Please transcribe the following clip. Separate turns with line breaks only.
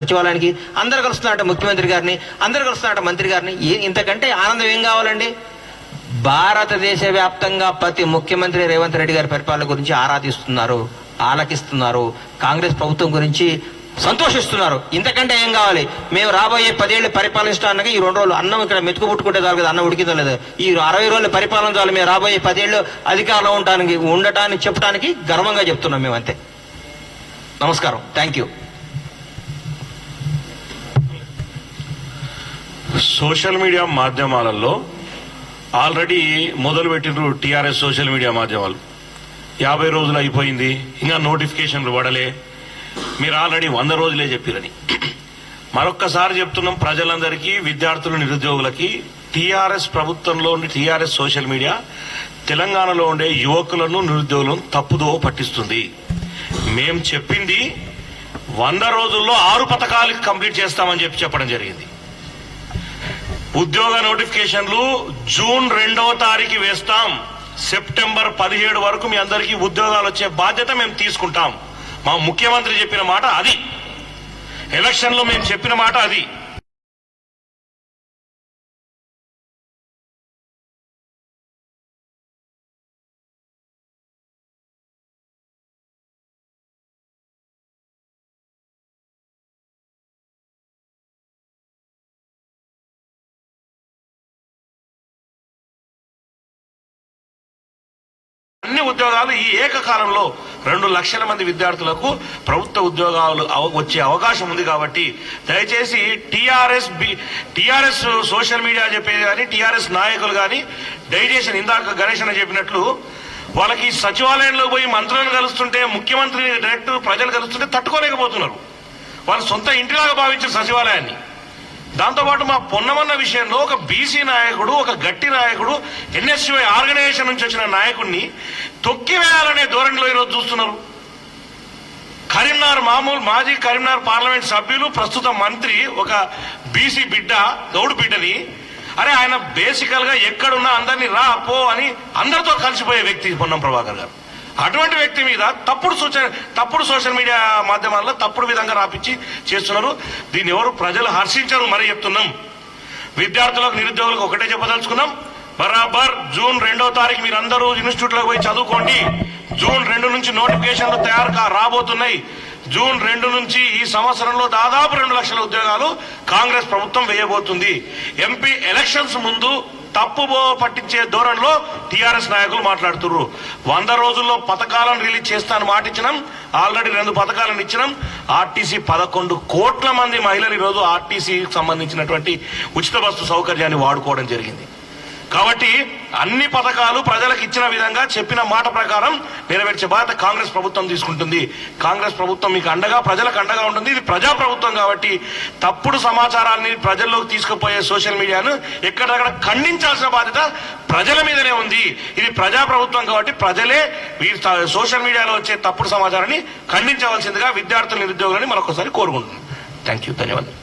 సచివాలయానికి అందరు కలుస్తున్నారట, ముఖ్యమంత్రి గారిని అందరు కలుస్తున్నారట, మంత్రి గారిని. ఇంతకంటే ఆనందం ఏం కావాలండి? భారతదేశ వ్యాప్తంగా ప్రతి ముఖ్యమంత్రి రేవంత్ రెడ్డి గారి పరిపాలన గురించి ఆరాధిస్తున్నారు, ఆలకిస్తున్నారు, కాంగ్రెస్ ప్రభుత్వం గురించి సంతోషిస్తున్నారు. ఇంతకంటే ఏం కావాలి? మేము రాబోయే 10 ఏళ్ళు పరిపాలించడానికి ఈ 2 రోజులు అన్నం ఇక్కడ మెతుకు పుట్టుకుంటే చాలు కదా, అన్నం ఉడికిందో లేదు. ఈ 60 రోజులు పరిపాలన చాలు, మేము రాబోయే 10 ఏళ్ళు అధికారంలో ఉండటానికి చెప్పడానికి గర్వంగా చెప్తున్నాం మేము, అంతే. నమస్కారం, థ్యాంక్ యూ.
సోషల్ మీడియా మాధ్యమాలలో ఆల్రెడీ మొదలుపెట్టినరు టీఆర్ఎస్ సోషల్ మీడియా మాధ్యమాలు. 50 రోజులు అయిపోయింది, ఇంకా నోటిఫికేషన్లు పడలే, మీరు ఆల్రెడీ 100 రోజులే చెప్పిరని. మరొక్కసారి చెప్తున్నాం ప్రజలందరికీ, విద్యార్థులు, నిరుద్యోగులకి, టీఆర్ఎస్ ప్రభుత్వంలో టీఆర్ఎస్ సోషల్ మీడియా తెలంగాణలో ఉండే యువకులను, నిరుద్యోగులను తప్పుదో పట్టిస్తుంది. మేం చెప్పింది 100 రోజుల్లో 6 పథకాలు కంప్లీట్ చేస్తామని చెప్పడం జరిగింది. ఉద్యోగ నోటిఫికేషన్లు జూన్ 2వ తారీఖు వేస్తాం. సెప్టెంబర్ 17 వరకు మీ అందరికీ ఉద్యోగాలు వచ్చే బాధ్యత మేము తీసుకుంటాం. మా ముఖ్యమంత్రి చెప్పిన మాట అది, ఎలక్షన్ లో మేము చెప్పిన మాట అది. అన్ని ఉద్యోగాలు ఈ ఏకకాలంలో 2 లక్షల మంది విద్యార్థులకు ప్రభుత్వ ఉద్యోగాలు వచ్చే అవకాశం ఉంది. కాబట్టి దయచేసి టీఆర్ఎస్ సోషల్ మీడియా చెప్పేది కానీ, టీఆర్ఎస్ నాయకులు కానీ దయచేసి ఇందాక గణేష్ అని చెప్పినట్లు వాళ్ళకి సచివాలయంలో పోయి మంత్రులను కలుస్తుంటే, ముఖ్యమంత్రిని డైరెక్ట్ ప్రజలు కలుస్తుంటే తట్టుకోలేకపోతున్నారు. వాళ్ళు సొంత ఇంటిలాగా భావించారు సచివాలయాన్ని. దాంతోపాటు మా పొన్నమన్న విషయంలో ఒక బీసీ నాయకుడు, ఒక గట్టి నాయకుడు, ఎన్ఎస్యుఐ ఆర్గనైజేషన్ నుంచి వచ్చిన నాయకుడిని తొక్కివేయాలనే ధోరణిలో ఈరోజు చూస్తున్నారు. కరీంనగర్ మాజీ కరీంనగర్ పార్లమెంట్ సభ్యులు, ప్రస్తుత మంత్రి, ఒక బీసీ బిడ్డ, గౌడు బిడ్డని, అరే ఆయన బేసికల్ గా ఎక్కడున్నా అందరినీ రా పో అని అందరితో కలిసిపోయే వ్యక్తి పొన్నం ప్రభాకర్ గారు. అటువంటి వ్యక్తి మీద తప్పుడు సోషల్ మీడియా మాధ్యమాల్లో తప్పుడు విధంగా రాపించి చేస్తున్నారు. దీన్ని ఎవరు ప్రజలు హర్షించరు. మరి చెప్తున్నాం, విద్యార్థులకు, నిరుద్యోగులకు ఒకటే చెప్పదలుచుకున్నాం, బరాబర్ జూన్ 2వ తారీఖు మీరు అందరూ ఇన్స్టిట్యూట్లకు పోయి చదువుకోండి. జూన్ 2 నుంచి నోటిఫికేషన్లు రాబోతున్నాయి. జూన్ 2 నుంచి ఈ సంవత్సరంలో దాదాపు 2 లక్షల ఉద్యోగాలు కాంగ్రెస్ ప్రభుత్వం వేయబోతుంది. ఎంపీ ఎలక్షన్స్ ముందు తప్పుబో పట్టించే ధోరణిలో టీఆర్ఎస్ నాయకులు మాట్లాడుతున్నారు. 100 రోజుల్లో పథకాలను రిలీజ్ చేస్తాను మాట ఇచ్చినాం, ఆల్రెడీ 2 పథకాలను ఇచ్చినాం. ఆర్టీసీ 11 కోట్ల మంది మహిళలు ఈరోజు ఆర్టీసీకి సంబంధించినటువంటి ఉచిత బస్సు సౌకర్యాన్ని వాడుకోవడం జరిగింది. కాబట్టి అన్ని పథకాలు ప్రజలకు ఇచ్చిన విధంగా చెప్పిన మాట ప్రకారం నెరవేర్చే బాధ్యత కాంగ్రెస్ ప్రభుత్వం తీసుకుంటుంది. కాంగ్రెస్ ప్రభుత్వం మీకు అండగా, ప్రజలకు అండగా ఉంటుంది. ఇది ప్రజా ప్రభుత్వం కాబట్టి తప్పుడు సమాచారాన్ని ప్రజల్లోకి తీసుకుపోయే సోషల్ మీడియాను ఎక్కడక్కడ ఖండించాల్సిన బాధ్యత ప్రజల మీదనే ఉంది. ఇది ప్రజా ప్రభుత్వం కాబట్టి ప్రజలే సోషల్ మీడియాలో వచ్చే తప్పుడు సమాచారాన్ని ఖండించవలసిందిగా విద్యార్థులు, నిరుద్యోగులని మరొకసారి కోరుకుంటున్నాను. థ్యాంక్ యూ, ధన్యవాదాలు.